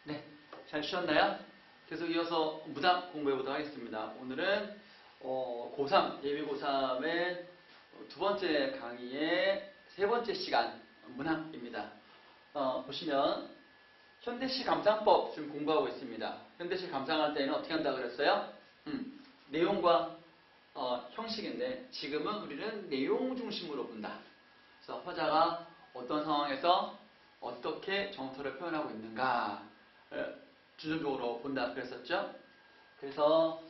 네, 잘 쉬었나요? 계속 이어서 문학 공부해보도록 하겠습니다. 오늘은 고3, 예비고3의 두 번째 강의의 세 번째 시간 문학입니다. 보시면 현대시 감상법 지금 공부하고 있습니다. 현대시 감상할 때는 어떻게 한다고 그랬어요? 내용과 형식인데 지금은 우리는 내용 중심으로 본다. 그래서 화자가 어떤 상황에서 어떻게 정서를 표현하고 있는가 주전적으로 본다 그랬었죠. 그래서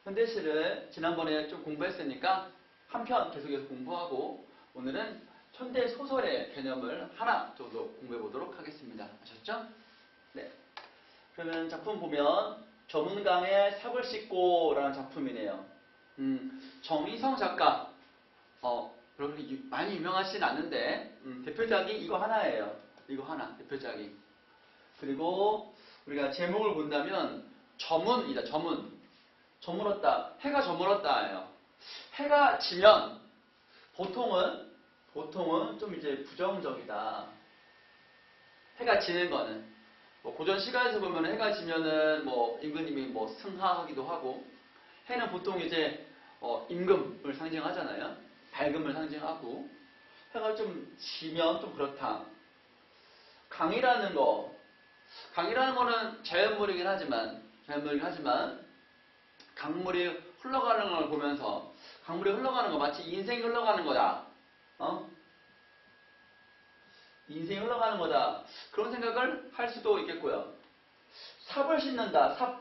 현대시를 지난번에 좀 공부했으니까 한 편 계속해서 공부하고 오늘은 현대 소설의 개념을 하나 정도 공부해 보도록 하겠습니다. 아셨죠? 네. 그러면 작품 보면 저문강의 삽을 씻고라는 작품이네요. 정희성 작가 그렇게 많이 유명하진 않는데 대표작이 이거 하나예요. 이거 하나 대표작이. 그리고 우리가 제목을 본다면 저문이다. 저물었다. 해가 저물었다예요. 해가 지면 보통은 좀 이제 부정적이다. 해가 지는 거는 고전 시가에서 보면 해가 지면은 임금님이 승하하기도 하고 해는 보통 이제 임금을 상징하잖아요. 밝음을 상징하고 해가 좀 지면 좀 그렇다. 강이라는 거는 자연물이긴 하지만 강물이 흘러가는 걸 보면서 강물이 흘러가는 거 마치 인생이 흘러가는 거다. 인생이 흘러가는 거다. 그런 생각을 할 수도 있겠고요. 삽을 씻는다.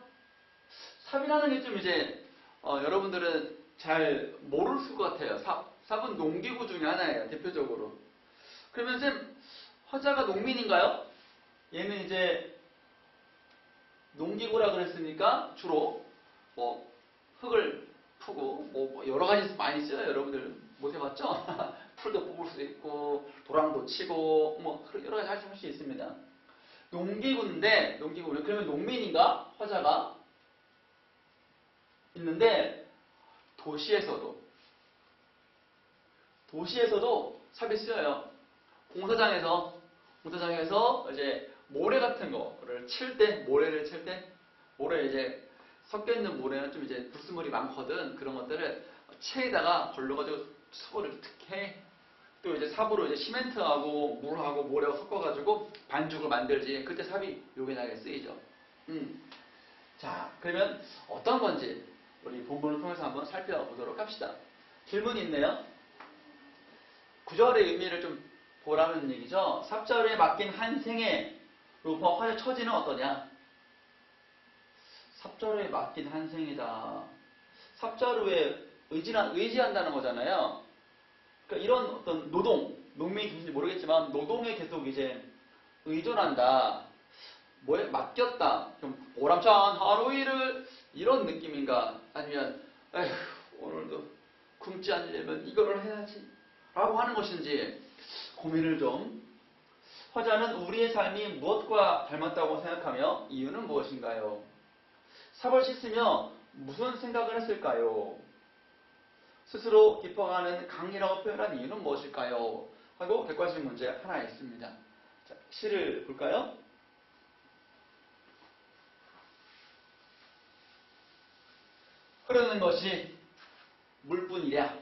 삽이라는 게 좀 이제 여러분들은 잘 모를 것 같아요. 삽은 농기구 중에 하나예요. 대표적으로. 그러면 쌤 화자가 농민인가요? 얘는 이제 농기구라 그랬으니까 주로 흙을 푸고 여러 가지 많이 써요. 여러분들 못 해봤죠? 풀도 뽑을 수도 있고 도랑도 치고 여러 가지 할 수 있습니다. 농기구인데 그러면 농민인가? 화자가 있는데 도시에서도 삽이 쓰여요. 공사장에서 이제 모래 같은 거를 모래를 칠 때 모래 이제 섞여있는 모래는 좀 이제 불순물이 많거든. 그런 것들을 체에다가 걸러가지고 삽으로 이렇게 해. 또 이제 삽으로 이제 시멘트하고 물하고 모래하고 섞어가지고 반죽을 만들지. 그때 삽이 요긴하게 쓰이죠. 자, 그러면 어떤 건지 우리 본문을 통해서 한번 살펴보도록 합시다. 질문이 있네요. 구절의 의미를 좀 보라는 얘기죠. 삽자루에 맡긴 한 생의 루퍼 화의 처지는 어떠냐? 삽자루에 맡긴 한 생이다. 삽자루에 의지한다는 거잖아요. 그러니까 이런 어떤 농민이 누군지 모르겠지만 노동에 계속 이제 의존한다. 뭐에 맡겼다. 좀 보람찬 하루 일을 이런 느낌인가? 아니면 에휴 오늘도 굶지 않으려면 이거를 해야지 라고 하는 것인지 고민을 좀. 화자는 우리의 삶이 무엇과 닮았다고 생각하며 이유는 무엇인가요? 삽을 씻으며 무슨 생각을 했을까요? 스스로 깊어가는 강이라고 표현한 이유는 무엇일까요? 하고 객관식 문제 하나 있습니다. 자, 시를 볼까요? 흐르는 것이 물뿐이랴.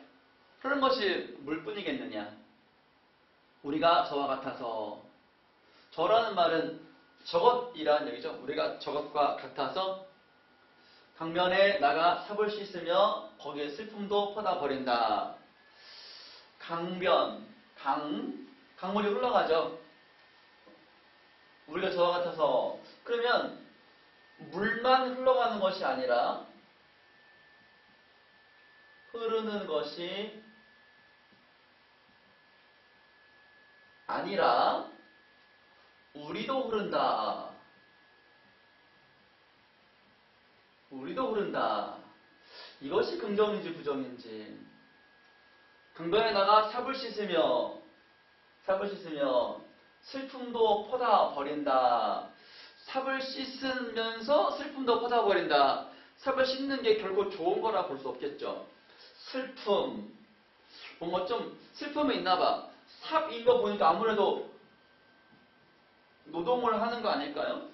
흐르는 것이 물뿐이겠느냐? 우리가 저와 같아서, 저라는 말은 저것이라는 얘기죠. 우리가 저것과 같아서 강변에 나가 삽을 씻으며 거기에 슬픔도 퍼다 버린다. 강물이 흘러가죠. 우리가 저와 같아서. 그러면 물만 흘러가는 것이 아니라 흐르는 것이 아니라 우리도 흐른다. 우리도 흐른다. 이것이 긍정인지 부정인지. 강변에 나가 삽을 씻으며 슬픔도 퍼다 버린다. 삽을 씻으면서 슬픔도 퍼다 버린다. 삽을 씻는 게 결코 좋은 거라 볼 수 없겠죠. 슬픔. 뭔가 좀 슬픔이 있나 봐. 삽 읽어 보니까 아무래도 노동을 하는 거 아닐까요?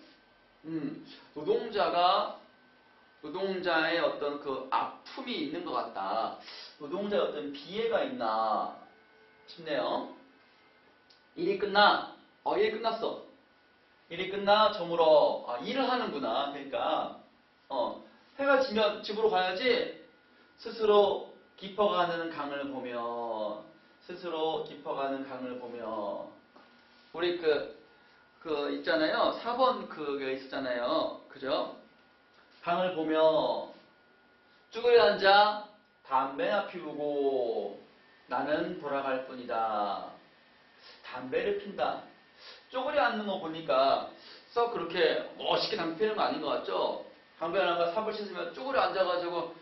노동자의 어떤 그 아픔이 있는 것 같다. 노동자의 어떤 비애가 있나 싶네요. 일이 끝나. 일 끝났어. 일이 끝나 저물어. 일을 하는구나. 그러니까 해가 지면 집으로 가야지. 스스로 깊어가는 강을 보며 우리 있잖아요. 4번 그게 있었잖아요. 그죠? 강을 보며 쭈그려 앉아 담배나 피우고 나는 돌아갈 뿐이다. 담배를 핀다. 쪼그려 앉는 거 보니까 썩 그렇게 멋있게 담배 피는 거 아닌 것 같죠? 담배 하나가 삽을 씻으면 쪼그려 앉아가지고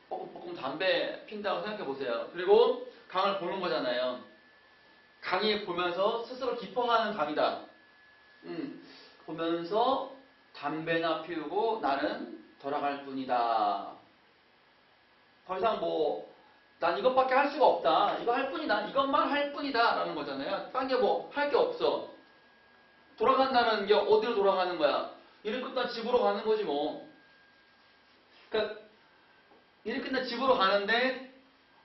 뽀끔 담배 핀다고 생각해 보세요. 그리고 강을 보는 거잖아요. 강이 보면서 스스로 깊어가는 강이다. 보면서 담배나 피우고 나는 돌아갈 뿐이다. 더 이상 난 이것밖에 할 수가 없다. 이거 할 뿐이다. 이것만 할 뿐이다. 라는 거잖아요. 딴 게 할 게 없어. 돌아간다는 게 어디로 돌아가는 거야? 일을 끝나 집으로 가는 거지 뭐. 그러니까 일을 끝나 집으로 가는데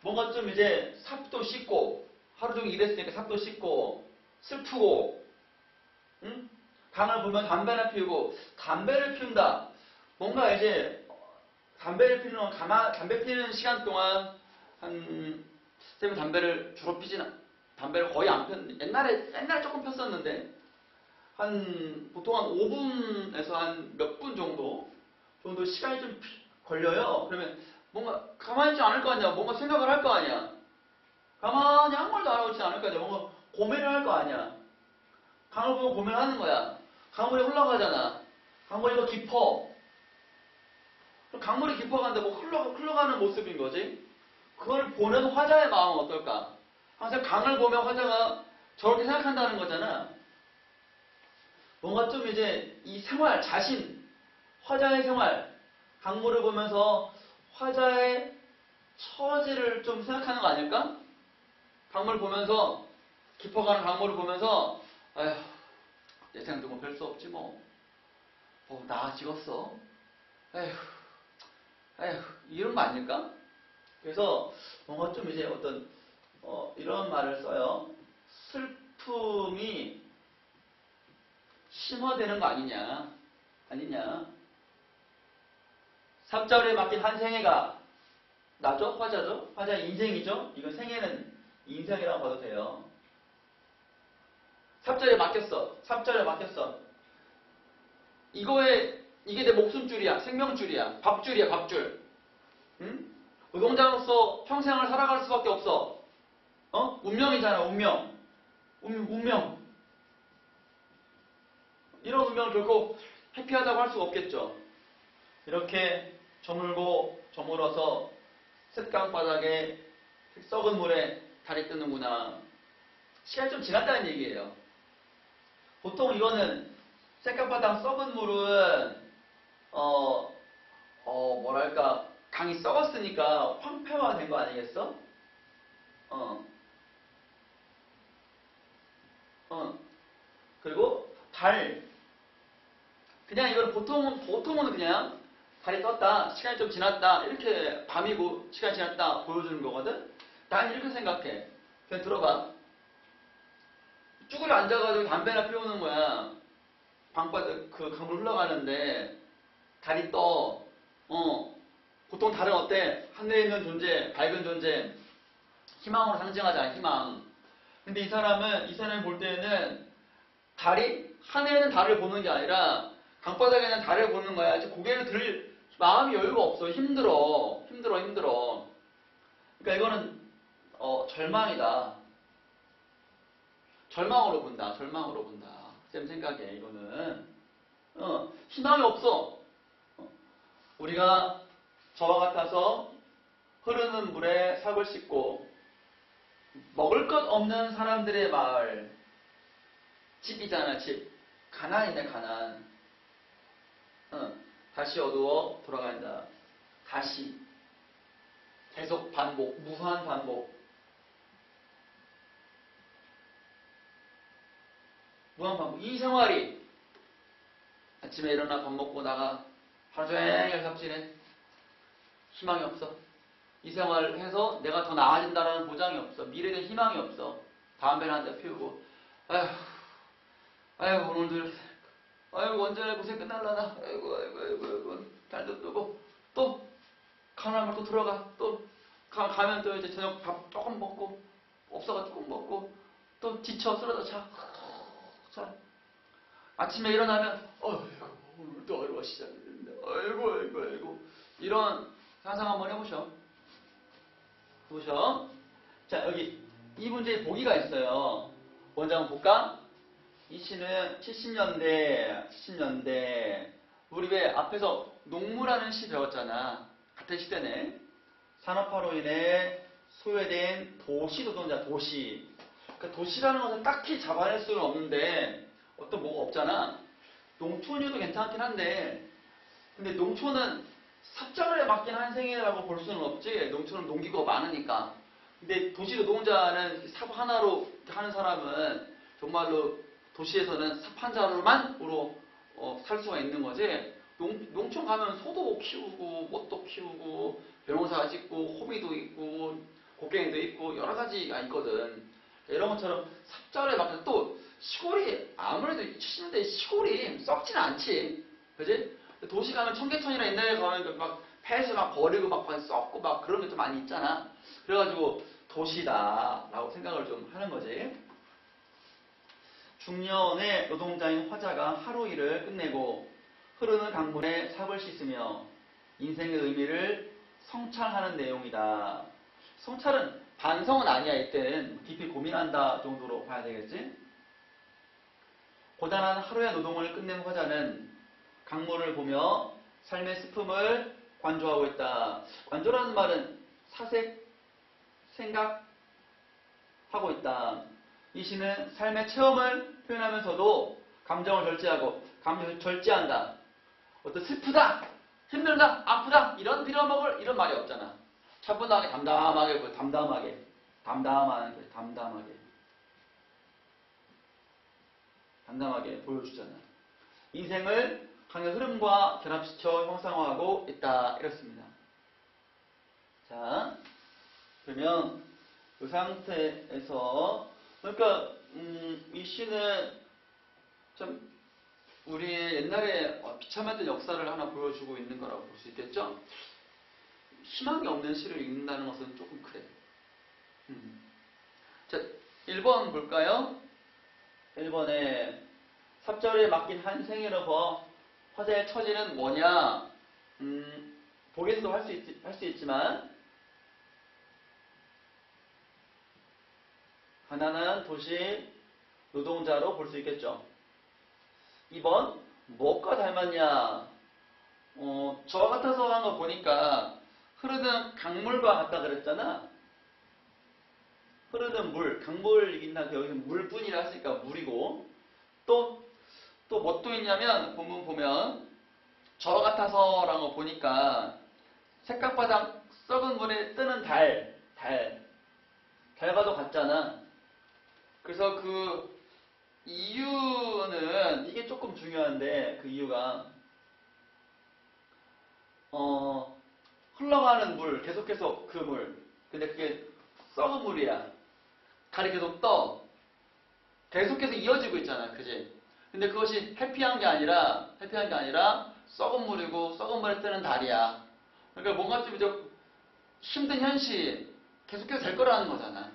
뭔가 좀 이제 삽도 씻고 하루 종일 일했으니까 삽도 씻고 슬프고 강을 보면 담배나 피우고 담배를 피운다. 뭔가 이제 담배 피는 시간 동안 쌤은 담배를 주로 담배를 거의 안 옛날에 조금 폈었는데 보통 한 5분에서 한 몇 분 정도 시간이 좀 걸려요. 그러면 뭔가 가만히 있지 않을 거 아니야. 뭔가 생각을 할 거 아니야. 가만히 아무 말도 안 하고 있지 않을 거 아니야. 뭔가 고민을 할 거 아니야. 강을 보고 고민하는 거야. 강물이 흘러가잖아. 강물이 더 깊어. 강물이 깊어가는데 흘러가는 모습인 거지. 그걸 보는 화자의 마음은 어떨까? 항상 강을 보면 화자가 저렇게 생각한다는 거잖아. 뭔가 좀 이제 이 생활, 화자의 생활, 강물을 보면서 화자의 처지를 좀 생각하는 거 아닐까? 강물을 보면서, 깊어가는 강물을 보면서, 아휴, 내 생도 별 수 없지 뭐. 나아지겠어. 에휴, 이런 거 아닐까? 그래서 뭔가 좀 이제 이런 말을 써요. 슬픔이 심화되는 거 아니냐. 삽자루에 맡긴 한 생애가 나죠? 화자죠? 화자의 인생이죠? 이건 생애는 인생이라고 봐도 돼요. 삽자루에 맡겼어. 이게 내 목숨줄이야. 생명줄이야. 밥줄. 응? 노동자로서 평생을 살아갈 수밖에 없어. 운명이잖아, 운명. 이런 운명을 결코 해피하다고 할 수가 없겠죠. 이렇게 저물어서 쇳강바닥에 썩은 물에 달이 뜨는구나. 시간이 좀 지났다는 얘기예요. 보통 이거는 쇳강바닥 썩은 물은 뭐랄까 강이 썩었으니까 황폐화된 거 아니겠어? 그리고 그냥 이걸 보통은 그냥 달이 떴다, 시간이 좀 지났다, 이렇게 밤이고 시간이 지났다 보여주는 거거든? 난 이렇게 생각해. 그냥 들어봐. 쭈그려 앉아가지고 담배나 피우는 거야. 방바닥 강물 흘러가는데 달이 떠. 보통 달은 어때? 하늘에 있는 존재, 밝은 존재, 희망으로 상징하잖아, 희망. 근데 이 사람이 볼 때는 하늘에는 달을 보는 게 아니라 강바닥에는 달을 보는 거야. 아직 고개를 들 마음이 여유가 없어. 힘들어. 그러니까 이거는 절망이다. 절망으로 본다. 쌤 생각에 이거는 희망이 없어. 우리가 저와 같아서 흐르는 물에 삽을 씻고 먹을 것 없는 사람들의 마을, 집이잖아, 집. 가난이네, 가난. 다시 어두워 돌아간다. 다시. 계속 반복, 무한 반복. 이 생활이 아침에 일어나 밥 먹고 나가 하루 종일 삽질해. 희망이 없어. 이 생활을 해서 내가 더 나아진다는 보장이 없어. 미래에 대한 희망이 없어. 담배를 한 대 피우고 아이고 오늘도 아이고 언제 고생 끝날라나. 아이고 달도 뜨고 또 가나면 또 들어가. 또 가면 또 이제 저녁 밥 조금 먹고 없어가지고 먹고 또 지쳐 쓰러져 자. 아침에 일어나면 오늘도 하루가 시작됐는데 아이고 이런 상상 한번 해보셔. 자 여기 이 문제에 보기가 있어요. 먼저 한번 볼까? 이 시는 70년대 우리 왜 앞에서 농무라는 시 배웠잖아. 같은 시대네. 산업화로 인해 소외된 도시 노동자 도시. 그러니까 도시라는 것은 딱히 잡아낼 수는 없는데 어떤 뭐가 없잖아. 농촌이어도 괜찮긴 한데 근데 농촌은 삽자루에 맡긴 한 생이라고 볼 수는 없지. 농촌은 농기구가 많으니까. 근데 도시 노동자는 삽 하나로 하는 사람은 정말로 도시에서는 삽 한 자루만으로 살 수가 있는 거지. 농촌 가면 소도 키우고 못도 키우고 벼농사 짓고 호미도 있고 곡괭이도 있고 여러 가지가 있거든. 이런 것처럼 삽자루에 맡긴 또 시골이 아무래도 70년대 시골이 썩지는 않지. 그지? 도시 가면 청계천이나 옛날에 가면 막 폐수 막 버리고 막 썩고 막 그런 게 좀 많이 있잖아. 그래가지고 도시다라고 생각을 좀 하는 거지. 중년의 노동자인 화자가 하루 일을 끝내고 흐르는 강물에 삽을 씻으며 인생의 의미를 성찰하는 내용이다. 성찰은 반성은 아니야. 이때는 깊이 고민한다 정도로 봐야 되겠지. 고단한 하루의 노동을 끝낸 화자는 강물을 보며 삶의 슬픔을 관조하고 있다. 관조라는 말은 사색, 생각하고 있다. 이 시는 삶의 체험을 표현하면서도 감정을 절제하고 감정을 절제한다. 어떤 슬프다, 힘들다, 아프다 이런 빌어먹을 이런 말이 없잖아. 차분하게 담담하게 보여주잖아. 인생을 강의 흐름과 결합시켜 형상화하고 있다. 이렇습니다. 자, 그러면 이 상태에서 그러니까 이 시는 참 우리의 옛날에 비참했던 역사를 하나 보여주고 있는 거라고 볼 수 있겠죠? 희망이 없는 시를 읽는다는 것은 조금 그래. 자, 1번 볼까요? 1번에 삽자루에 맡긴 한 생이로서 화자의 처지는 뭐냐? 보기에서도 할 수 있지만 가난한 도시 노동자로 볼 수 있겠죠. 2번 무엇과 닮았냐? 저 같아서 한 거 보니까 흐르는 강물과 같다 그랬잖아. 흐르는 물, 강물이긴 한데 여기서 물뿐이라 했으니까 물이고 또 뭐 또 있냐면 본문 보면 저 같아서라는 거 보니까 색깔바닥 썩은 물에 뜨는 달과도 같잖아. 그래서 그 이유는 이게 조금 중요한데 그 이유가 흘러가는 물 계속해서 그 물 근데 그게 썩은 물이야. 달이 계속 떠. 계속해서 이어지고 있잖아. 그지? 근데 그것이 해피한 게 아니라 썩은 물이고 썩은 물에 뜨는 달이야. 그러니까 뭔가 좀 이제 힘든 현실 계속해서 될 거라는 거잖아.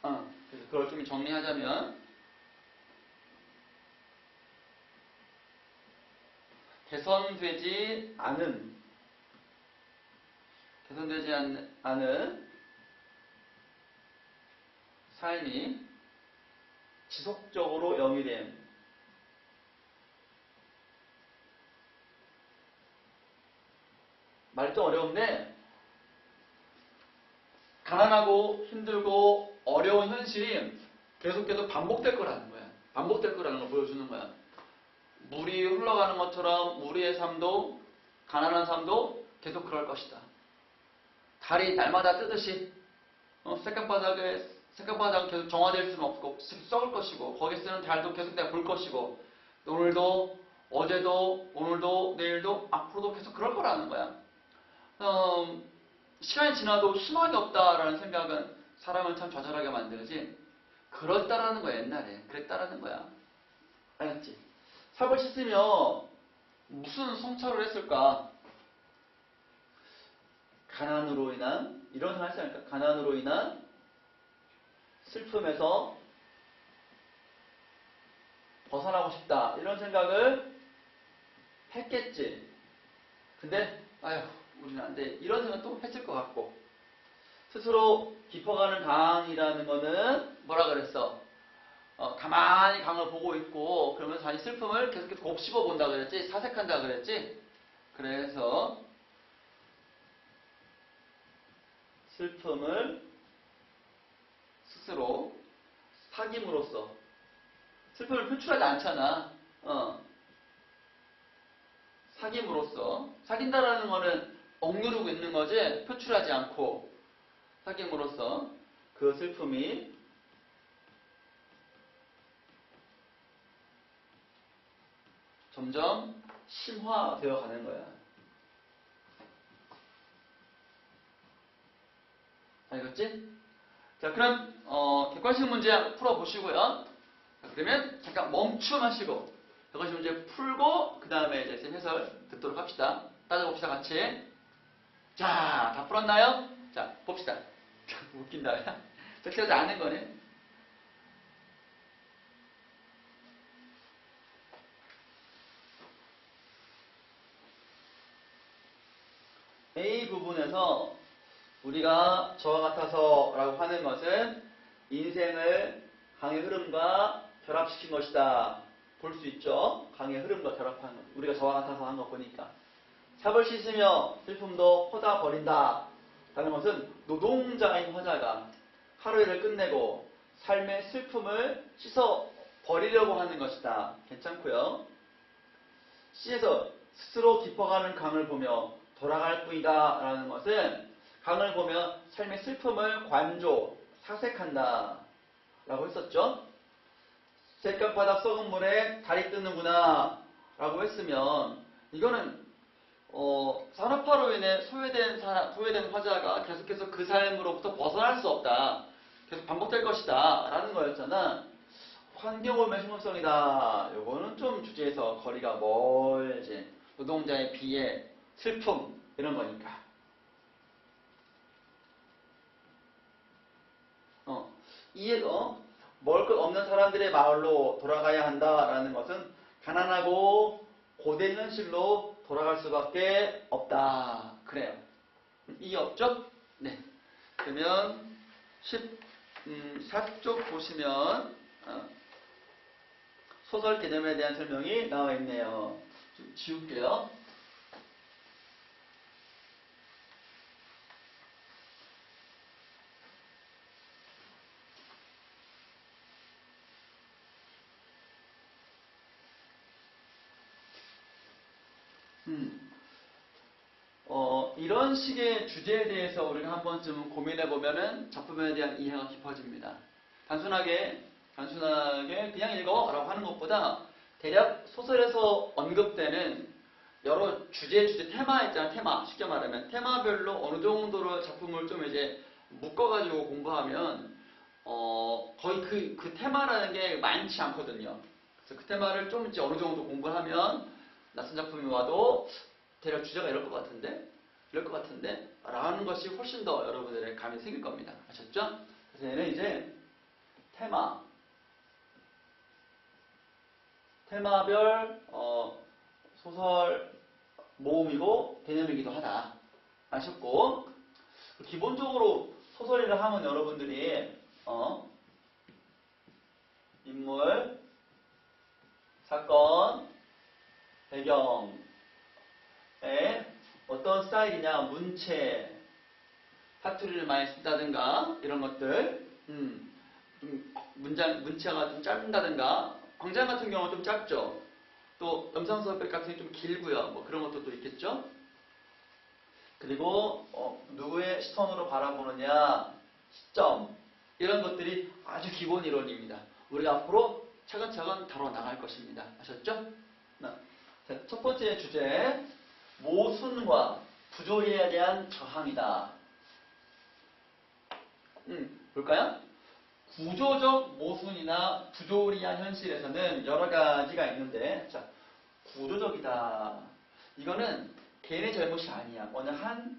그래서 그걸 좀 정리하자면 개선되지 않은 삶이 지속적으로 영위됨. 말이 좀 어려운데 가난하고 힘들고 어려운 현실이 계속해서 반복될 거라는 거야. 반복될 거라는 걸 보여주는 거야. 물이 흘러가는 것처럼 우리의 삶도 가난한 삶도 계속 그럴 것이다. 달이 날마다 뜨듯이 색깔바닥 계속 정화될 수는 없고 썩을 것이고 거기에 쓰는 달도 계속 내가 볼 것이고 오늘도 어제도, 오늘도, 내일도, 앞으로도 계속 그럴 거라는 거야. 시간이 지나도 희망이 없다라는 생각은 사람을 참 좌절하게 만들지. 그렇다라는 거야, 옛날에. 그랬다라는 거야. 알겠지? 삽을 씻으며 무슨 성찰을 했을까? 가난으로 인한, 이런 생각을 했지 않을까? 가난으로 인한 슬픔에서 벗어나고 싶다. 이런 생각을 했겠지. 근데, 아휴, 우리는 안 돼. 이런 생각도 했을 것 같고. 스스로 깊어가는 강이라는 거는 뭐라 그랬어? 가만히 강을 보고 있고, 그러면서 자기 슬픔을 계속해서 곱씹어 본다 그랬지? 사색한다 그랬지? 그래서, 슬픔을 스스로 사귐으로써, 슬픔을 표출하지 않잖아. 사귐으로써, 사귄다라는 거는 억누르고 있는 거지, 표출하지 않고, 사귐으로써 그 슬픔이 점점 심화되어 가는 거야. 알겠지? 자, 그럼 객관식 문제 풀어보시고요. 자, 그러면 잠깐 멈춤하시고 객관식 문제 풀고 그 다음에 이제 해설 듣도록 합시다. 따져봅시다, 같이. 자, 다 풀었나요? 자, 봅시다. 웃긴다. 적절하지 않은 거네. A 부분에서 우리가 저와 같아서 라고 하는 것은 인생을 강의 흐름과 결합시킨 것이다. 볼 수 있죠? 강의 흐름과 결합한 것. 우리가 저와 같아서 한 거 보니까. 삽을 씻으며 슬픔도 퍼다 버린다. 라는 것은 노동자인 화자가 하루 일을 끝내고 삶의 슬픔을 씻어 버리려고 하는 것이다. 괜찮고요. C에서 스스로 깊어가는 강을 보며 돌아갈 뿐이다. 라는 것은 강을 보며 삶의 슬픔을 관조, 사색한다. 라고 했었죠. 쇳강바닥 썩은 물에 달이 뜨는구나. 라고 했으면 이거는 산업화로 인해 소외된 화자가 계속해서 그 삶으로부터 벗어날 수 없다. 계속 반복될 것이다. 라는 거였잖아. 환경오염의 심각성이다. 요거는 좀 주제에서 거리가 멀지. 노동자의 비애, 슬픔 이런 거니까. 이에서 먹을 것 없는 사람들의 마을로 돌아가야 한다라는 것은 가난하고 고된 현실로 돌아갈 수밖에 없다. 그래요. 이해 없죠? 네. 그러면 14쪽 보시면 소설 개념에 대한 설명이 나와 있네요. 좀 지울게요. 이런 식의 주제에 대해서 우리가 한 번쯤 고민해 보면은 작품에 대한 이해가 깊어집니다. 단순하게 그냥 읽어라고 하는 것보다 대략 소설에서 언급되는 여러 주제 테마 있잖아요. 테마. 쉽게 말하면 테마별로 어느 정도로 작품을 좀 이제 묶어가지고 공부하면 거의 그 테마라는 게 많지 않거든요. 그래서 그 테마를 좀 이제 어느 정도 공부하면 낯선 작품이 와도 대략 주제가 이럴 것 같은데 라는 것이 훨씬 더 여러분들의 감이 생길 겁니다. 아셨죠? 그래서 얘는 이제 테마별 소설 모음이고 개념이기도 하다. 아셨고, 기본적으로 소설이라 하면 여러분들이 인물, 사건, 배경에 어떤 스타일이냐, 문체, 사투리를 많이 쓴다든가 이런 것들, 문체가 좀 짧다든가, 광장 같은 경우는 좀 짧죠. 또 음성수업백 같은 게 좀 길고요. 뭐 그런 것도 또 있겠죠. 그리고 누구의 시선으로 바라보느냐, 시점 이런 것들이 아주 기본 이론입니다. 우리가 앞으로 차근차근 다뤄 나갈 것입니다. 아셨죠? 첫 번째 주제, 모순과 부조리에 대한 저항이다. 볼까요? 구조적 모순이나 부조리한 현실에서는 여러 가지가 있는데, 자, 구조적이다. 이거는 개인의 잘못이 아니야. 어느 한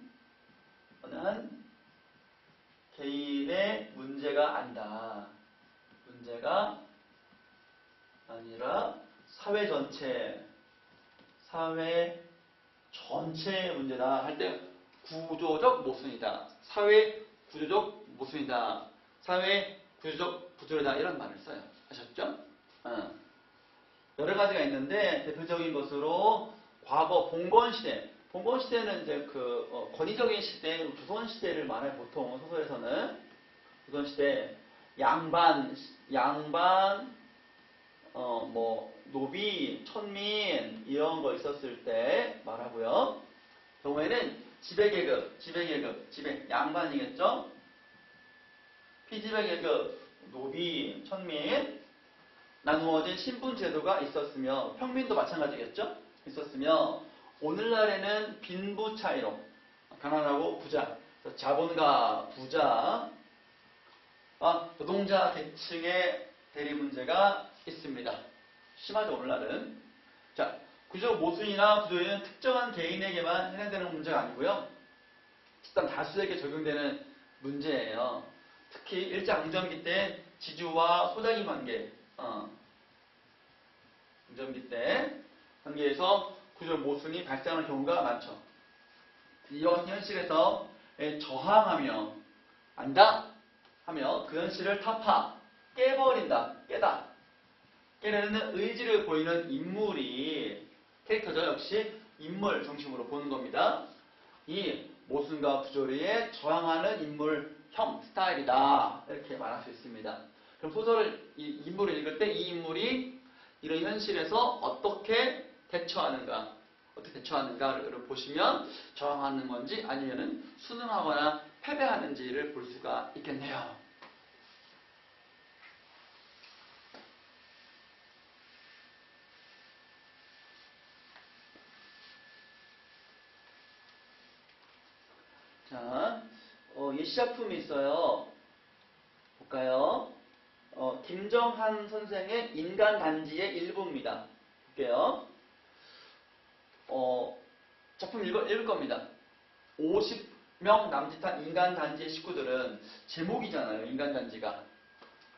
개인의 문제가 아니다. 문제가 아니라 사회 전체의 문제다 할 때 구조적 모순이다. 사회 구조적 모순이다. 사회 구조적 부조리다. 이런 말을 써요. 아셨죠? 여러 가지가 있는데 대표적인 것으로 과거 봉건시대. 봉건시대는 이제 권위적인 시대, 조선시대를 말해 보통 소설에서는. 조선시대 양반, 노비, 천민 이런 거 있었을 때 말하고요. 경우에는 지배 양반이겠죠. 피지배 계급, 노비, 천민 나누어진 신분 제도가 있었으며 평민도 마찬가지겠죠. 있었으며 오늘날에는 빈부 차이로 가난하고 부자, 자본가, 부자, 노동자 계층의 대립 문제가 있습니다. 심하죠, 오늘날은. 자, 구조 모순이나 부조리는 특정한 개인에게만 해당되는 문제가 아니고요. 집단 다수에게 적용되는 문제예요. 특히 일제강점기 때 지주와 소작인 관계, 강점기 때 관계에서 구조 모순이 발생하는 경우가 많죠. 이런 현실에서 저항하며 안다 하며 그 현실을 타파, 깨려는 의지를 보이는 인물이 캐릭터죠. 역시 인물 중심으로 보는 겁니다. 이 모순과 부조리에 저항하는 인물형 스타일이다. 이렇게 말할 수 있습니다. 그럼 소설을 이 인물을 읽을 때 이 인물이 이런 현실에서 어떻게 대처하는가를 보시면 저항하는 건지 아니면은 순응하거나 패배하는지를 볼 수가 있겠네요. 자, 예시작품이 있어요. 볼까요? 김정한 선생의 인간단지의 일부입니다. 볼게요. 작품 읽을 겁니다. 50명 남짓한 인간단지의 식구들은 제목이잖아요. 인간단지가.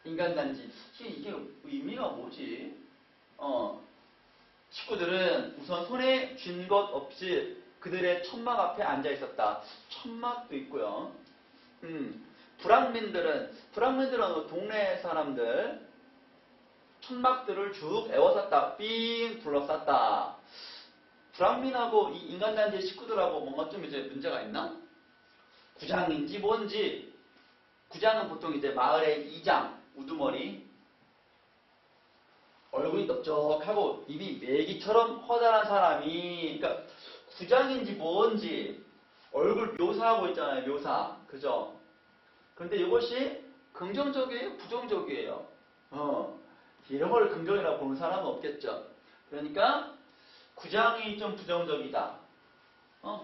인간단지. 이게 의미가 뭐지? 식구들은 우선 손에 쥔 것 없이 그들의 천막 앞에 앉아 있었다. 천막도 있고요. 불황민들은 동네 사람들 천막들을 쭉 에워쌌다. 삥 둘러쌌다. 불황민하고 이 인간단지 식구들하고 뭔가 좀 이제 문제가 있나? 구장인지 뭔지. 구장은 보통 이제 마을의 이장, 우두머리. 얼굴이 넓적하고 입이 메기처럼 커다란 사람이, 그러니까 구장인지 뭔지 얼굴 묘사하고 있잖아요. 묘사. 그죠? 그런데 이것이 긍정적이에요? 부정적이에요? 이런 걸 긍정이라고 보는 사람은 없겠죠. 그러니까 구장이 좀 부정적이다.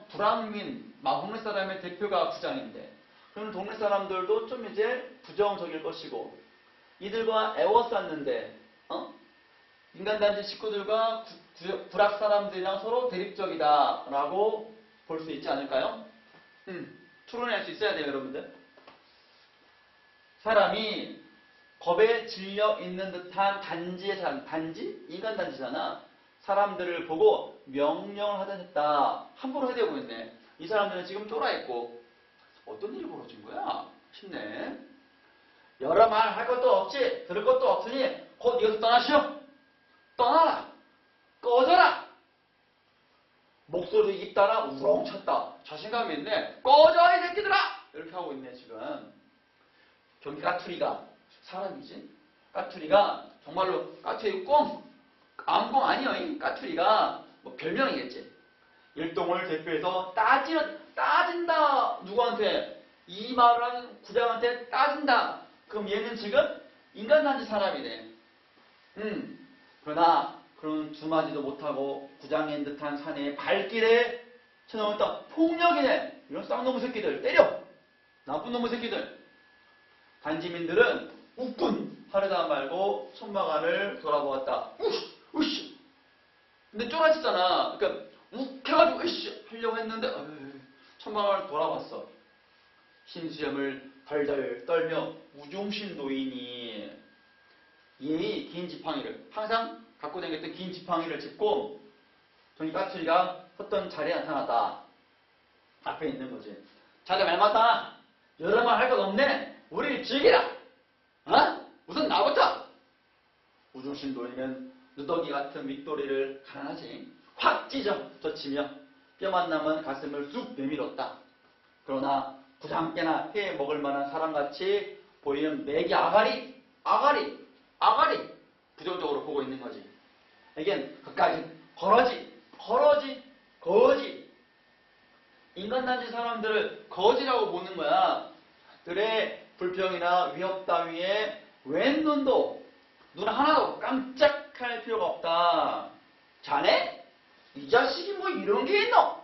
불황민, 동네 사람의 대표가 구장인데 그럼 동네 사람들도 좀 이제 부정적일 것이고 이들과 애워쌌는데 인간단지 식구들과 불악 사람들이랑 서로 대립적이다라고 볼 수 있지 않을까요? 추론할 수 있어야 돼요, 여러분들. 사람이 겁에 질려 있는 듯한 단지의 사람, 단지? 인간단지잖아. 사람들을 보고 명령을 하자 했다. 함부로 해대고 있네. 이 사람들은 지금 쫄아있고 어떤 일이 벌어진 거야? 싶네. 여러 말 할 것도 없지, 들을 것도 없으니 곧 이것을 떠나시오. 떠나라. 꺼져라. 목소리 입 따라 우렁 찼다. 자신감이 있네. 꺼져 이 새끼들아. 이렇게 하고 있네 지금. 저기 까투리가 사람이지. 까투리가 정말로 까투리 꽁. 암꽁 아니여. 까투리가 뭐 별명이겠지. 일동을 대표해서 따진다. 누구한테? 이 말을 하는 구장한테 따진다. 그럼 얘는 지금 인간단지 사람이네. 그러나 그런 주마지도 못하고 구장인 듯한 사내의 발길에 쳐넣었다. 폭력이네. 이런 쌍놈의 새끼들 때려. 나쁜 놈의 새끼들. 단지민들은 웃군 하려다 말고 천막안을 돌아보았다. 우씨 우씨. 근데 쫄아지잖아. 그러니까 욱 해가지고 으쌰 하려고 했는데 천막안을 돌아봤어. 흰수염을 덜덜 떨며 우종신 노인이 이 긴 지팡이를 항상 갖고 다녔던 긴 지팡이를 짚고 종이 까칠이가 섰던 자리에 나타났다. 앞에 있는 거지. 자네 말 맞다. 여러 말 할 것 없네. 우리 즐기라. 어? 우선 나부터. 우종신 노인은 누더기 같은 윗도리를 가난하지 확 찢어젖히며 뼈만 남은 가슴을 쑥 내밀었다. 그러나 부장께나 해 먹을 만한 사람같이 보이는 매기 아가리 부정적으로 보고 있는 거지. 이겐 그까지 거지. 인간단지 사람들을 거지라고 보는 거야. 들의 불평이나 위협 따위에 웬 눈도 눈 하나도 깜짝할 필요가 없다. 자네? 이 자식이 뭐 이런 게 있노?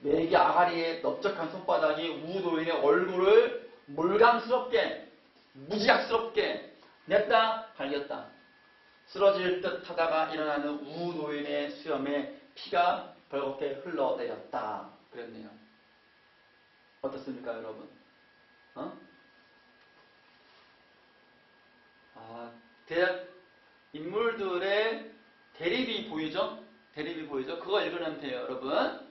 매기 아가리의 넓적한 손바닥이 우노인의 얼굴을 몰강스럽게 무지막스럽게 냈다 갈겼다. 쓰러질 듯 하다가 일어나는 우노인의 수염에 피가 벌겋게 흘러내렸다. 그랬네요. 어떻습니까, 여러분? 대략 인물들의 대립이 보이죠? 그거 읽으면 돼요, 여러분.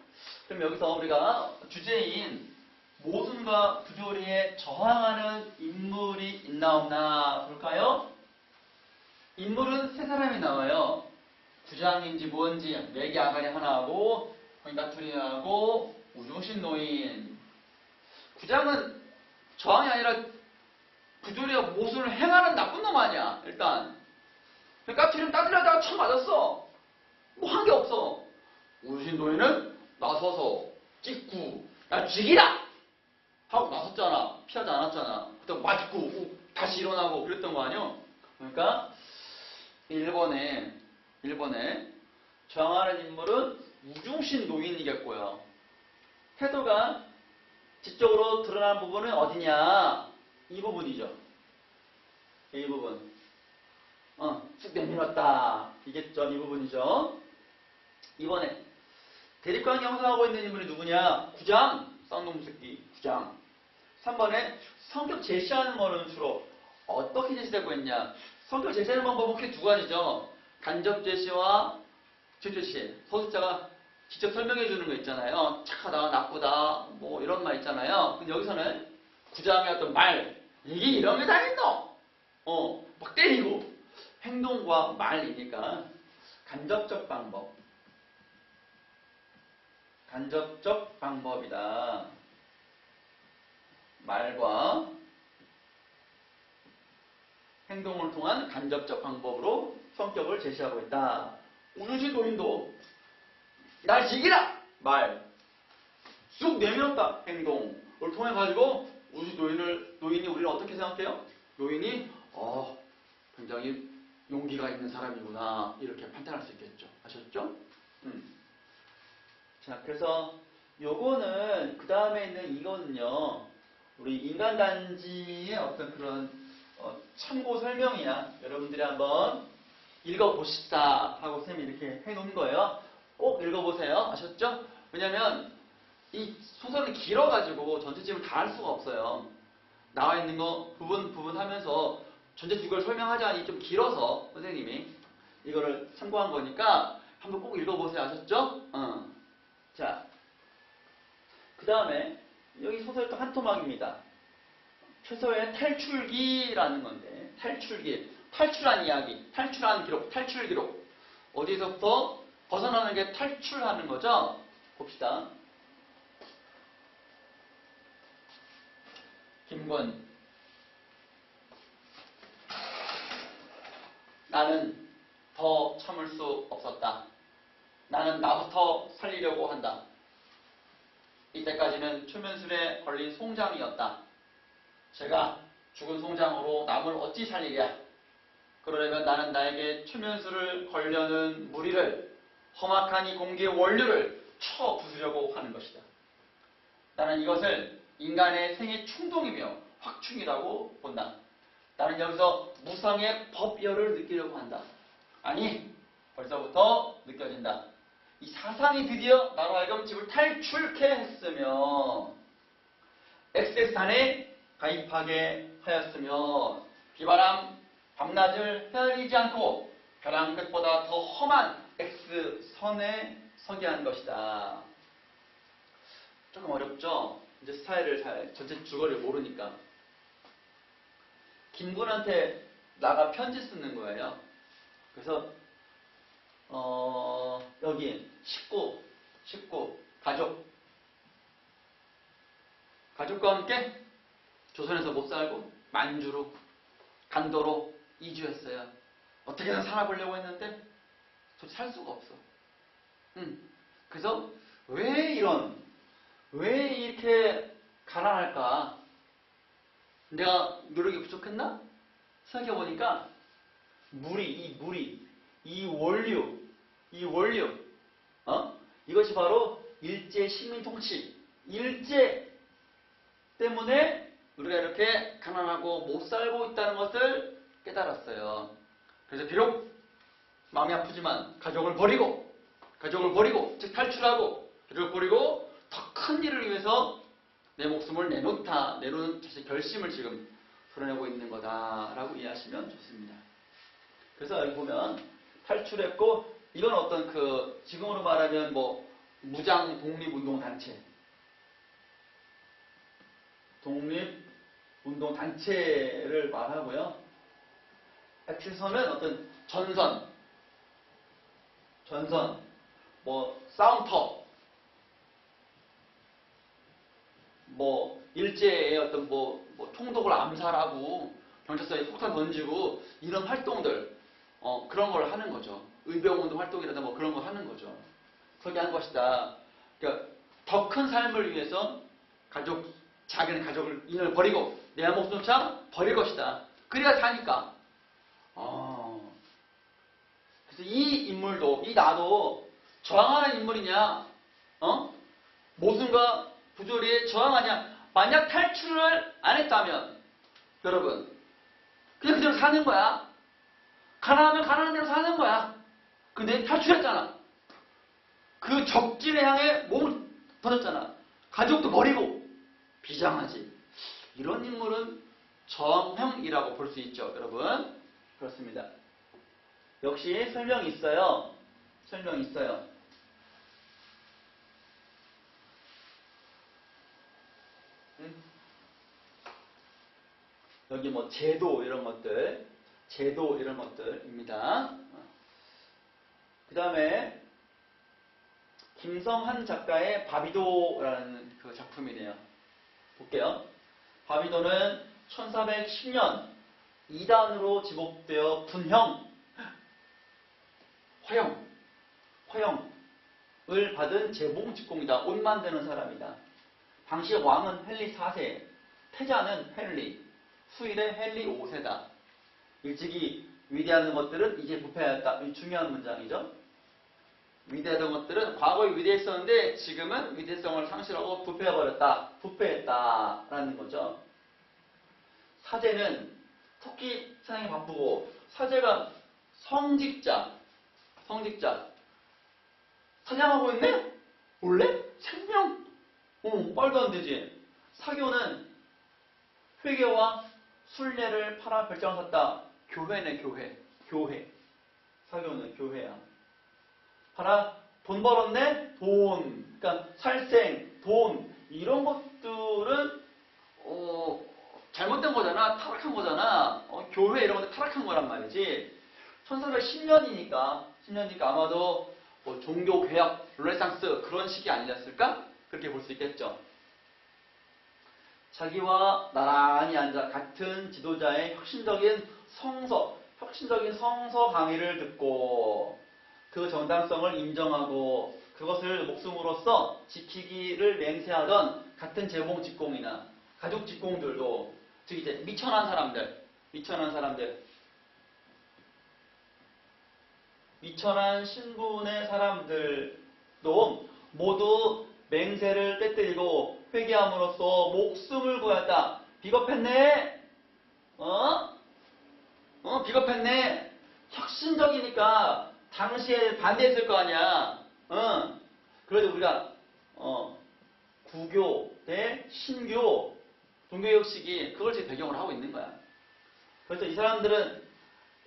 그럼 여기서 우리가 주제인 모순과 부조리에 저항하는 인물이 있나 없나 볼까요? 인물은 세 사람이 나와요. 구장인지 뭔지 매기 아가리 하나하고 거인가투리하고 우종신 노인. 구장은 저항이 아니라 부조리와 모순을 행하는 나쁜 놈 아니야. 일단 까투리는 따들려다가 쳐 맞았어. 뭐 한 게 없어. 우종신 노인은 나서서 찍고 야 죽이라 하고 나섰잖아. 피하지 않았잖아. 그때 맞고 다시 일어나고 그랬던 거 아니야. 그러니까 일본에 저항하는 인물은 우종신 노인이겠고요. 태도가 지적으로 드러난 부분은 어디냐? 이 부분이죠. 이 부분. 쑥 내밀었다. 이게 이 부분이죠. 이번에 대립관계 형성하고 있는 인물이 누구냐? 구장. 쌍놈 새끼 구장. 3번에 성격 제시하는 거는 주로 어떻게 제시되고 있냐? 성격 제시하는 방법은 크게 두 가지죠. 간접 제시와 직접 제시. 서술자가 직접 설명해 주는 거 있잖아요. 착하다, 나쁘다, 뭐 이런 말 있잖아요. 근데 여기서는 구장의 어떤 말, 이게 이런 게 다 있노? 막 때리고 행동과 말이니까 간접적 방법이다. 말과 행동을 통한 간접적 방법으로 성격을 제시하고 있다. 우주신 노인도 날 지키라! 말. 쑥 내밀었다. 행동을 통해 가지고 우주신 노인이 우리를 어떻게 생각해요? 노인이 굉장히 용기가 있는 사람이구나. 이렇게 판단할 수 있겠죠. 아셨죠? 자, 그래서 요거는 그 다음에 있는 이거는요. 우리 인간단지의 어떤 그런 참고 설명이야. 여러분들이 한번 읽어보십사 하고 쌤이 이렇게 해놓은 거예요. 꼭 읽어보세요. 아셨죠? 왜냐면 이 소설은 길어가지고 전체집을 다 할 수가 없어요. 나와 있는 거 부분 하면서 전체집을 설명하자니 좀 길어서 선생님이 이거를 참고한 거니까 한번 꼭 읽어보세요. 아셨죠? 자, 그 다음에 여기 소설 또 한 토막입니다. 최소의 탈출기라는 건데, 탈출한 이야기, 탈출한 기록, 탈출 기록. 어디서부터 벗어나는 게 탈출하는 거죠? 봅시다. 김건. 나는 더 참을 수 없었다. 나는 나부터 살리려고 한다. 이때까지는 초면술에 걸린 송장이었다. 제가 죽은 송장으로 남을 어찌 살리랴. 그러려면 나는 나에게 초면수를 걸려는 무리를 험악한 이 공기의 원료를 쳐 부수려고 하는 것이다. 나는 이것을 인간의 생애 충동이며 확충이라고 본다. 나는 여기서 무상의 법열을 느끼려고 한다. 아니, 벌써부터 느껴진다. 이 사상이 드디어 나로 하여금 집을 탈출케 했으며 엑세스탄에 가입하게 하였으며 비바람 밤낮을 헤아리지 않고 벼랑 끝보다 더 험한 X선에 서게 한 것이다. 조금 어렵죠? 이제 스타일을 잘 전체 줄거리를 모르니까. 김군한테 나가 편지 쓰는 거예요. 그래서 여기 식구, 가족과 함께 조선에서 못 살고 만주로 간도로 이주했어요. 어떻게든 살아보려고 했는데 저 살 수가 없어. 그래서 왜 이렇게 가난할까? 내가 노력이 부족했나? 생각해보니까 이 원료, 이것이 바로 일제 식민 통치, 일제 때문에 우리가 이렇게 가난하고 못 살고 있다는 것을 깨달았어요. 그래서 비록 마음이 아프지만 가족을 버리고, 즉 탈출하고, 가족을 버리고 더 큰 일을 위해서 내 목숨을 내놓는 결심을 지금 드러내고 있는 거다라고 이해하시면 좋습니다. 그래서 여기 보면 탈출했고, 이건 어떤 지금으로 말하면 무장 독립운동단체를 말하고요. X선은 어떤 전선, 싸움터, 일제의 어떤 총독을 암살하고 경찰서에 폭탄 던지고 이런 활동들, 그런 걸 하는 거죠. 의병운동 활동이라든가 그런 걸 하는 거죠. 그렇게 한 것이다. 그러니까 더 큰 삶을 위해서 자기는 가족을 인을 버리고 내 목숨조차 버릴 것이다. 그래야 사니까. 그래서 이 인물도, 나도 저항하는 인물이냐? 모순과 부조리에 저항하냐? 만약 탈출을 안 했다면, 여러분, 그냥 그대로 사는 거야. 가난하면 가난한 대로 사는 거야. 근데 탈출했잖아. 그 적진에 향해 몸을 던졌잖아. 가족도 버리고 비장하지. 이런 인물은 저항형이라고 볼 수 있죠, 여러분. 그렇습니다. 역시 설명이 있어요. 여기 제도 이런 것들입니다. 그 다음에 김성한 작가의 바비도라는 작품이네요. 볼게요. 바비도는 1410년 2단으로 지목되어 분형, 화형을 받은 재봉직공이다. 옷 만드는 사람이다. 당시 왕은 헨리 4세, 태자는 헨리, 후일의 헨리 5세다. 일찍이 위대한 것들은 이제 부패하였다. 이 중요한 문장이죠. 위대하던 것들은 과거에 위대했었는데 지금은 위대성을 상실하고 부패했다라는 거죠. 사제는 토끼 사냥에 바쁘고, 사제가 성직자 사냥하고 있네? 원래? 생명? 말도 안 되지. 사교는 회계와 순례를 팔아 별장을 샀다. 교회네, 교회. 사교는 교회야. 팔아 돈 벌었네? 돈. 그러니까 살생, 돈. 이런 것들은 잘못된 거잖아. 타락한 거잖아. 교회 이런 것들 타락한 거란 말이지. 1410년이니까 아마도 종교개혁, 르네상스 그런 시기 아니었을까? 그렇게 볼 수 있겠죠. 자기와 나란히 앉아 같은 지도자의 혁신적인 성서 강의를 듣고 그 정당성을 인정하고 그것을 목숨으로써 지키기를 맹세하던 같은 재봉 직공이나 가족 직공들도, 즉 이제 미천한 사람들 위천한 신분의 사람들도 모두 맹세를 깨뜨리고 회개함으로써 목숨을 구했다. 비겁했네? 비겁했네? 혁신적이니까 당시에 반대했을 거 아니야. 그래도 우리가 구교 대 신교 종교개혁식이 그걸 제 배경으로 하고 있는 거야. 그래서 이 사람들은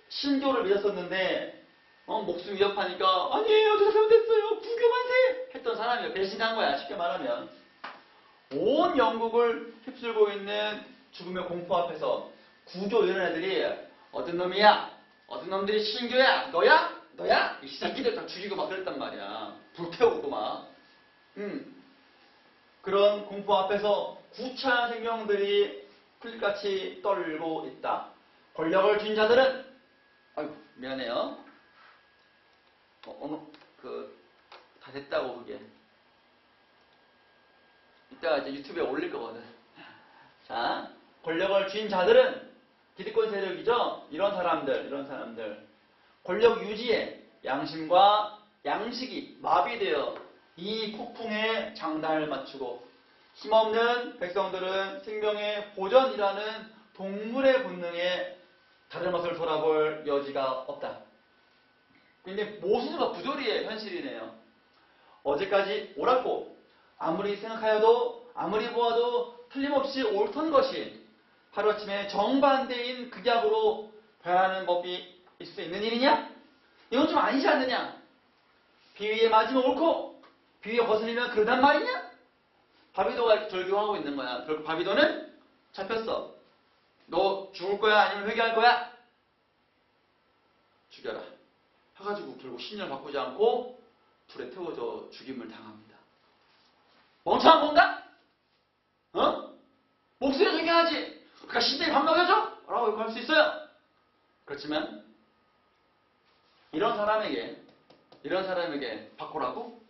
신교를 믿었었는데 목숨 위협하니까 아니에요, 저 잘못했어요, 구교 만세 했던 사람이 배신한 거야. 쉽게 말하면 온 영국을 휩쓸고 있는 죽음의 공포 앞에서 구교 이런 애들이 어떤 놈이야? 어떤 놈들이 신교야? 너야? 이 새끼들 다 죽이고 막 그랬단 말이야. 불태우고 막. 그런 공포 앞에서 구차한 생명들이 풀같이 떨고 있다. 권력을 쥔 자들은, 아이고 미안해요. 다 됐다고 그게. 이따가 이제 유튜브에 올릴 거거든. 자, 권력을 쥔 자들은 기득권 세력이죠. 이런 사람들. 권력 유지에 양심과 양식이 마비되어 이 폭풍에 장단을 맞추고 힘없는 백성들은 생명의 보전이라는 동물의 본능에 다른 것을 돌아볼 여지가 없다. 근데 모순과 부조리의 현실이네요. 어제까지 옳았고 아무리 생각하여도 아무리 보아도 틀림없이 옳던 것이 하루아침에 정반대인 극약으로 변하는 법이 있을 수 있는 일이냐? 이건 좀 아니지 않느냐? 비위에 맞으면 옳고 비위에 거슬리면 그러단 말이냐? 바비도가 이렇게 절규하고 있는 거야. 결국 바비도는 잡혔어. 너 죽을 거야? 아니면 회개할 거야? 죽여라. 해가지고 결국 신념을 바꾸지 않고 불에 태워져 죽임을 당합니다. 멍청한 건가? 목소리 중요하지. 그러니까 신념이 밥 먹여줘? 라고 할 수 있어요. 그렇지만 이런 사람에게 바꾸라고?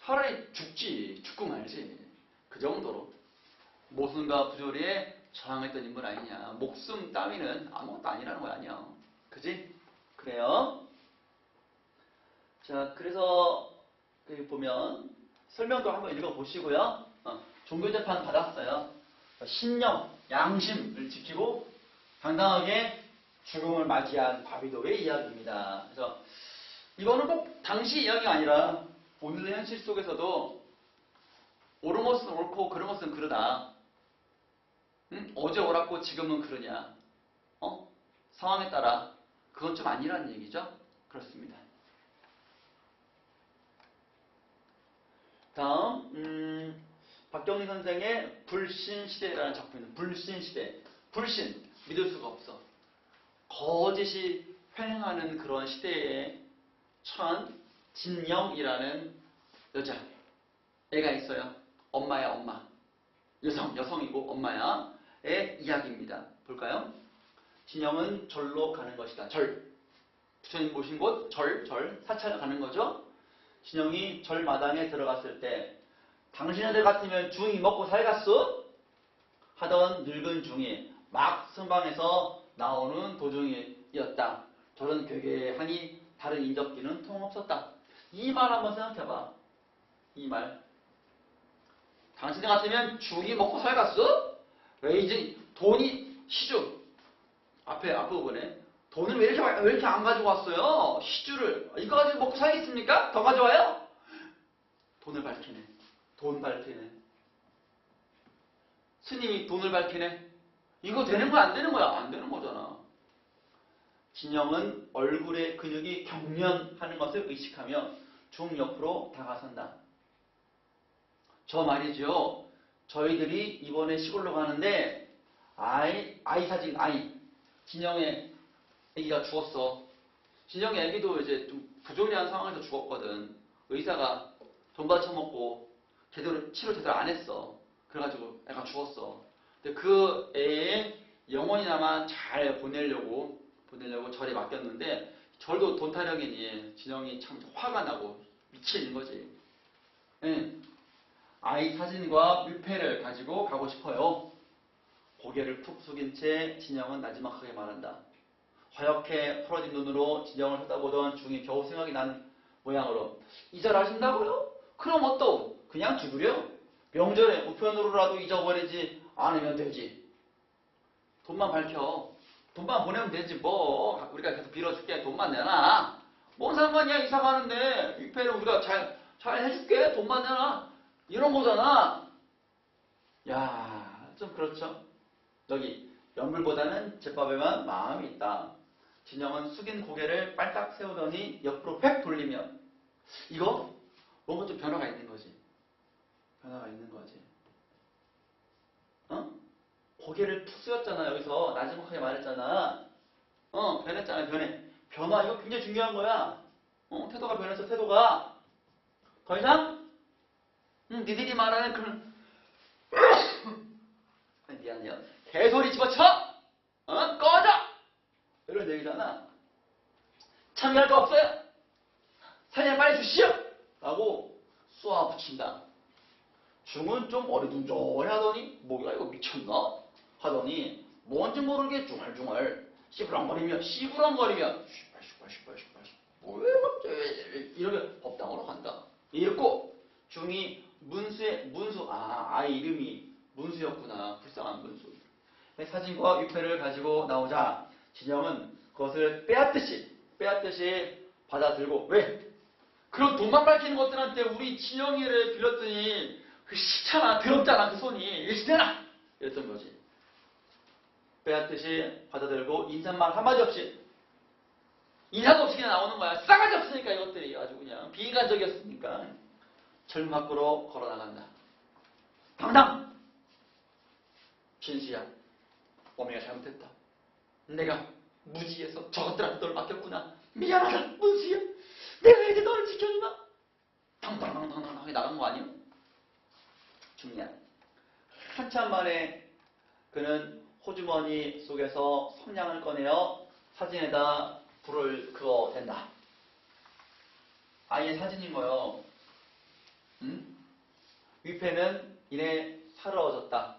차라리 죽고 말지. 그 정도로 모순과 부조리에 저항했던 인물 아니냐. 목숨 따위는 아무것도 아니라는 거 아니야. 그지? 그래요. 자, 그래서 여기 보면 설명도 한번 읽어보시고요. 종교재판 받았어요. 신념, 양심을 지키고 당당하게 죽음을 맞이한 바비도의 이야기입니다. 그래서 이거는 꼭 당시 이야기가 아니라 오늘의 현실 속에서도 옳은 것은 옳고 그런 것은 그러다. 어제 옳았고 지금은 그러냐. 상황에 따라 그건 좀 아니라는 얘기죠. 그렇습니다. 다음 박경리 선생의 불신시대라는 작품입니다. 불신시대. 불신, 믿을 수가 없어. 거짓이 횡행하는 그런 시대에 처한 진영이라는 여자애가 있어요. 엄마야, 엄마. 여성이고 엄마야. 의 이야기입니다. 볼까요? 진영은 절로 가는 것이다. 절. 부처님 모신 곳, 절, 사찰 가는 거죠. 진영이 절마당에 들어갔을 때 당신네들 같으면 중이 먹고 살겠어? 하던 늙은 중이 막 선방에서 나오는 도중이었다. 저런 괴괴하니 다른 인적기는 통없었다. 이 말 한번 생각해봐. 이 말. 당신네 같으면 중이 먹고 살겠어? 왜 이제 돈이 시주 앞부분에 돈을 왜 이렇게 안 가지고 왔어요? 시주를 이거 가지고 먹고 살겠습니까? 더 가져와요? 돈을 밝히네. 돈 밝히네. 스님이 돈을 밝히네. 이거 되는 거야? 안 되는 거야? 안 되는 거잖아. 진영은 얼굴의 근육이 경련하는 것을 의식하며 중 옆으로 다가선다. 저 말이죠. 저희들이 이번에 시골로 가는데 아이 사진 진영의 아기가 죽었어. 진영의 아기도 이제 좀 부조리한 상황에서 죽었거든. 의사가 돈 받쳐먹고 치료 제대로 안 했어. 그래가지고 애가 죽었어. 근데 그 애의 영혼이나마 잘 보내려고 절에 맡겼는데 절도 돈 타령이니 진영이 참 화가 나고 미치는 거지. 아이 사진과 위패를 가지고 가고 싶어요. 고개를 푹 숙인 채 진영은 나지막하게 말한다. 허옇게 풀어진 눈으로 진영을 쳐다보던 중이 겨우 생각이 난 모양으로 이절하신다고요? 그럼 어떠? 그냥 두드려. 명절에 우편으로라도 잊어버리지 않으면 되지. 돈만 밝혀. 돈만 보내면 되지 뭐. 우리가 계속 빌어줄게. 돈만 내놔. 뭔 상관이야 이사 가는데. 위패를 우리가 잘 해줄게. 돈만 내놔. 이런 거잖아. 야, 좀 그렇죠. 여기 연불보다는 제밥에만 마음이 있다. 진영은 숙인 고개를 빨딱 세우더니 옆으로 획 돌리며 이거 뭔가 좀 변화가 있는 거지. 변화가 있는 거지. 어? 고개를 툭 숙였잖아. 여기서 나지막하게 말했잖아. 변했잖아. 변화 이거 굉장히 중요한 거야. 태도가 변했어. 태도가 더 이상 니들이 말하는 그런 미안해요. 개소리 집어쳐! 꺼져! 이런 얘기잖아. 참여할 거 없어요. 사냥 빨리 주시오! 라고 쏘아붙인다. 중은 좀 어리둥절해 하더니 뭐야 이거 미쳤나? 하더니 뭔지 모르게 중얼중얼 씨부렁거리며 슈발 뭐야 갑자기 이렇게 법당으로 간다. 읽고 중이 아이 이름이 문수였구나. 불쌍한 문수. 사진과 위패를 가지고 나오자 진영은 그것을 빼앗듯이 받아들고 왜? 그런 돈만 밝히는 것들한테 우리 진영이를 빌렸더니 그 시잖아. 더럽잖아. 그 손이 일시대나 이랬던 거지. 빼앗듯이 받아들고 인사말 한마디 없이 인사도 없이 그냥 나오는 거야. 싸가지 없으니까 이것들이 아주 그냥 비인간적이었으니까 절 밖으로 걸어나간다. 당당! 진수야, 어미가 잘못했다. 내가 무지해서 저것들한테 널 맡겼구나. 미안하다, 문수야. 내가 이제 너를 지켜주마. 당당당당당하게 나간 거 아니야? 중이야. 한참 만에 그는 호주머니 속에서 성냥을 꺼내어 사진에다 불을 그어댄다. 아이의 사진인 거요. 위패는 이내 사러워졌다.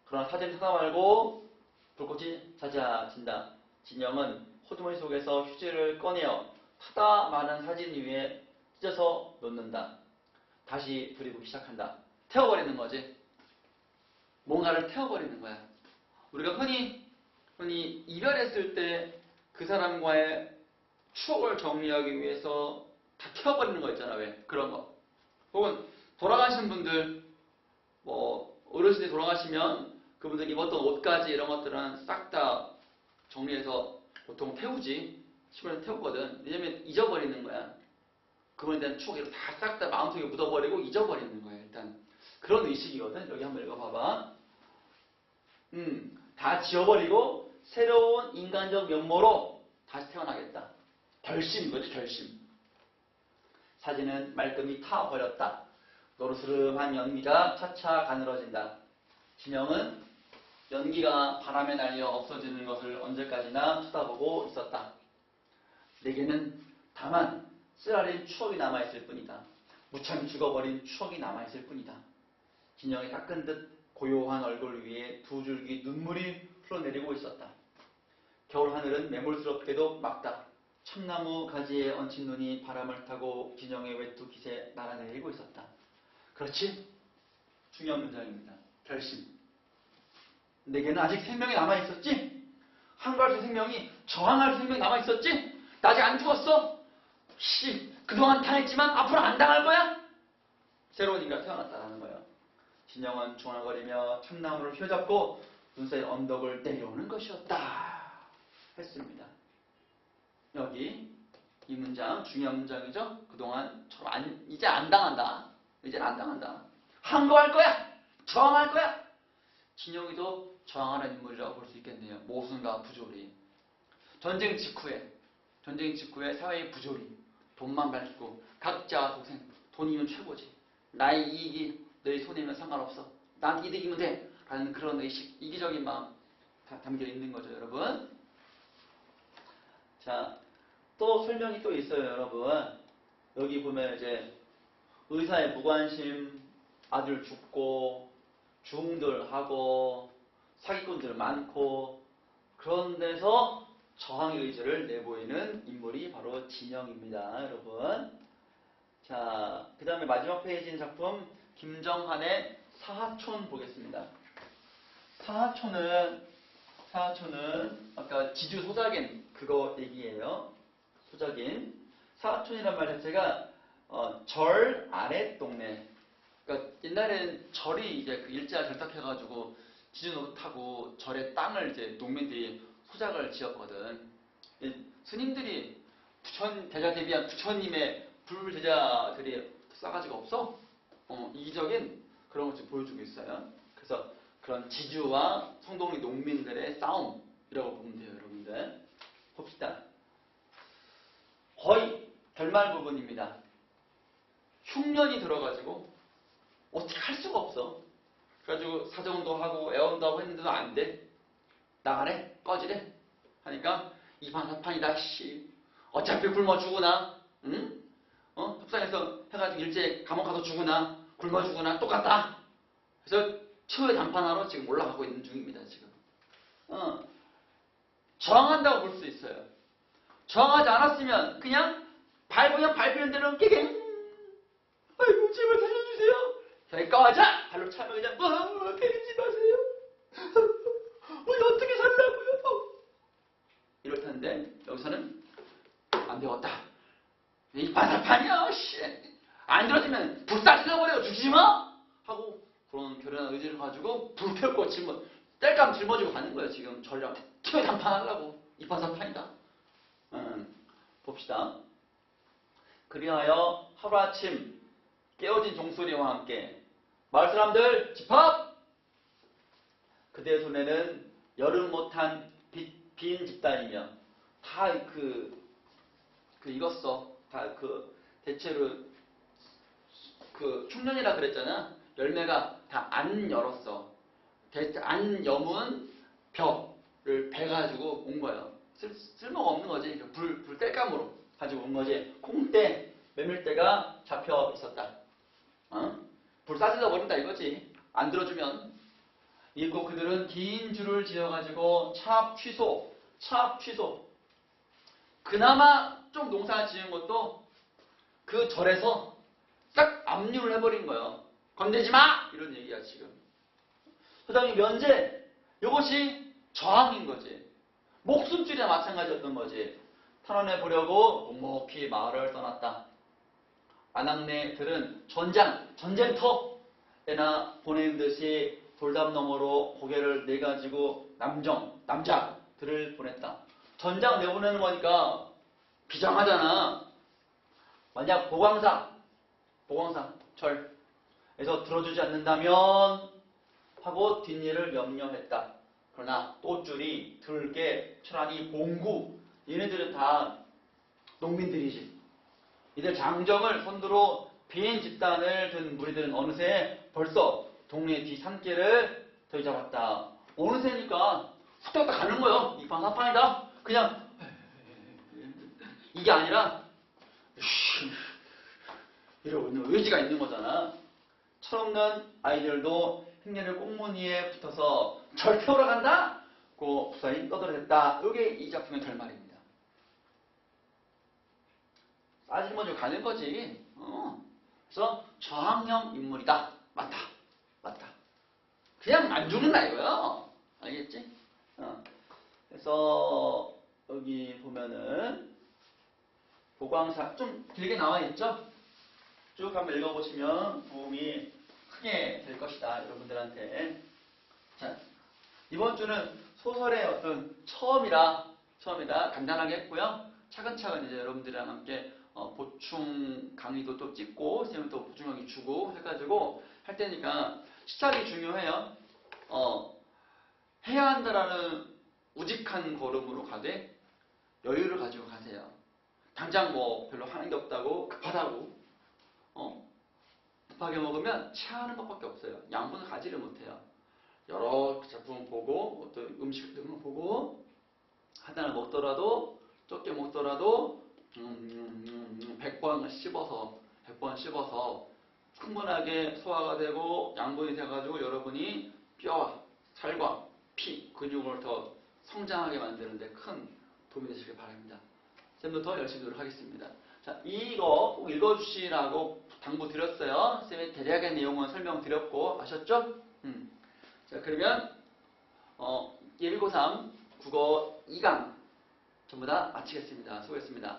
그러나 사진을 타다 말고 불꽃이 잦아진다. 진영은 호주머니 속에서 휴지를 꺼내어 타다 마는 사진 위에 찢어서 놓는다. 다시 불이 붙기 시작한다. 태워버리는 거지. 뭔가를 태워버리는 거야. 우리가 흔히 이별했을 때 그 사람과의 추억을 정리하기 위해서 다 태워버리는 거 있잖아. 왜? 그런 거. 혹은 돌아가신 분들, 어르신이 돌아가시면 그분들 입었던 옷까지 이런 것들은 싹 다 정리해서 보통 태우지. 시골에서 태우거든. 왜냐면 잊어버리는 거야. 그분에 대한 추억을 다 싹 다 마음속에 묻어버리고 잊어버리는 거야. 일단 그런 의식이거든. 여기 한번 읽어봐봐. 다 지워버리고 새로운 인간적 면모로 다시 태어나겠다. 결심인 거지. 결심. 사진은 말끔히 타버렸다. 노르스름한 연기가 차차 가늘어진다. 진영은 연기가 바람에 날려 없어지는 것을 언제까지나 쳐다보고 있었다. 내게는 다만 쓰라린 추억이 남아있을 뿐이다. 무참히 죽어버린 추억이 남아있을 뿐이다. 진영이 닦은 듯 고요한 얼굴 위에 두 줄기 눈물이 흘러내리고 있었다. 겨울 하늘은 매몰스럽게도 맑다. 참나무 가지에 얹힌 눈이 바람을 타고 진영의 외투 깃에 날아내리고 있었다. 그렇지? 중요한 문장입니다. 결심. 내게는 아직 생명이 남아있었지? 한가할 수 생명이 저항할 수 생명이 남아있었지? 나 아직 안 죽었어? 그동안 당했지만 앞으로 안 당할 거야? 새로운 인간 태어났다라는 거예요. 진영은 중얼거리며 참나무를 휘어잡고 눈 사이 언덕을 내려오는 것이었다. 했습니다. 여기 이 문장 중요한 문장이죠. 그동안처럼 이제 안 당한다. 이제는 안 당한다. 항거할 거야. 저항할 거야. 진영이도 저항하는 인물이라고 볼 수 있겠네요. 모순과 부조리. 전쟁 직후에 사회의 부조리. 돈만 밝히고 각자 고생. 돈이면 최고지. 나의 이익이 너희 손해면 상관없어. 난 이득이면 돼. 라는 그런 의식, 이기적인 마음 다 담겨 있는 거죠, 여러분. 자, 또 설명이 또 있어요, 여러분. 여기 보면 이제 의사의 무관심, 아들 죽고, 중들 하고, 사기꾼들 많고, 그런 데서 저항의 의지를 내보이는 인물이 바로 진영입니다, 여러분. 자, 그 다음에 마지막 페이지인 작품 김정한의 사하촌 보겠습니다. 사하촌은 아까 지주 소작인 그거 얘기예요. 소작인. 사하촌이란 말 자체가 절 아래 동네. 그러니까 옛날에는 절이 이제 그 일제가 결탁해가지고 지주 노릇하고 절의 땅을 이제 농민들이 소작을 지었거든. 스님들이 대자 대비한 부처님의 불제자들이 싸가지가 없어. 이기적인 그런 것을 보여주고 있어요. 그래서 그런 지주와 성동리 농민들의 싸움이라고 보면 돼요, 여러분들. 봅시다. 거의 결말 부분입니다. 흉년이 들어가지고 어떻게 할 수가 없어. 그래가지고 사정도 하고 애원도 하고 했는데도 안 돼. 나가래? 꺼지래? 하니까 이판사판이다, 씨. 어차피 굶어 죽으나, 응? 협상해서 해가지고 일제 감옥 가서 죽으나, 굶어 죽으나 똑같다. 그래서 최후의 단판하러 지금 올라가고 있는 중입니다, 지금. 저항한다고 볼 수 있어요. 저항하지 않았으면 그냥 밟히는 대로 깨갱. 아이고, 제발 살려주세요. 저기 꺼져! 발로 차면 그냥 때리지 마세요. 우리 어떻게 살라고요? 이럴 텐데 여기서는 안 되겠다. 이 바사판이야, 씨. 안 들어주면 불살 뜯어버려 죽이지 마. 하고 그런 결연한 의지를 가지고 불 펴고 뗄감 짊어지고 가는 거예요. 지금 전략 튀어 단판하려고. 이 바사판이다. 봅시다. 그리하여 하루아침 깨어진 종소리와 함께 마을 사람들 집합! 그대 손에는 여름 못한 빈 집단이며 다 익었어. 다 대체로 흉년이라 그랬잖아. 열매가 다 안 열었어. 안 여문 벼를 베가지고 온 거예요. 쓸모가 없는 거지. 불 뗄감으로 가지고 온 거지. 콩대, 메밀대가 잡혀 있었다. 불 싸질러 버린다 이거지. 안 들어주면. 읽고 그들은 긴 줄을 지어가지고 차압 취소. 그나마 좀 농사 지은 것도 그 절에서 딱 압류를 해버린 거예요. 건들지 마! 이런 얘기야, 지금. 소장이 면제. 이것이 저항인 거지. 목숨줄이나 마찬가지였던 거지. 탄원해 보려고 묵묵히 마을을 떠났다. 아낙네들은 전쟁터에나 보내는 듯이 돌담 너머로 고개를 내가지고 남자들을 보냈다. 전장 내보내는 거니까 비장하잖아. 만약 보광사 절에서 들어주지 않는다면 하고 뒷일을 염려했다. 그러나 또줄이 들게 철하니 봉구 얘네들은 다 농민들이지. 이들 장정을 선두로 빈 집단을 든 무리들은 어느새 벌써 동네 뒤 산길을 들이잡았다. 어느새니까 훅 가는 거예요. 이 방사판이다. 그냥 이게 아니라 이러고 있는 의지가 있는 거잖아. 철없는 아이들도 흉내를 꽁무니에 붙어서 절 태우러 간다? 고 부사인 떠들어댔다. 이게 이 작품의 결말입니다. 싸질머지고 가는 거지. 그래서 저항형 인물이다. 맞다. 그냥 안 죽는다 이거야. 알겠지? 그래서 여기 보면은 보광사 좀 길게 나와 있죠? 쭉 한번 읽어보시면 도움이 크게 될 것이다. 여러분들한테. 자, 이번 주는 소설의 어떤 처음이라 간단하게 했고요. 차근차근 이제 여러분들이랑 함께 보충 강의도 또 찍고 선생님 또 보충 강의 주고 해가지고 할 테니까 시작이 중요해요. 해야 한다라는 우직한 걸음으로 가되 여유를 가지고 가세요. 당장 뭐 별로 하는 게 없다고 급하다고 급하게 먹으면 체하는 것밖에 없어요. 양분을 가지를 못해요. 여러 작품을 보고 어떤 음식 등을 보고 하나를 먹더라도 적게 먹더라도 100번 씹어서 충분하게 소화가 되고 양분이 돼가지고 여러분이 뼈와 살과 피, 근육을 더 성장하게 만드는데 큰 도움이 되시길 바랍니다. 쌤도 더 열심히 노력하겠습니다. 자, 이거 꼭 읽어주시라고 당부 드렸어요. 쌤이 대략의 내용은 설명드렸고 아셨죠? 자, 그러면 예비고3 국어 2강 전부 다 마치겠습니다. 수고했습니다.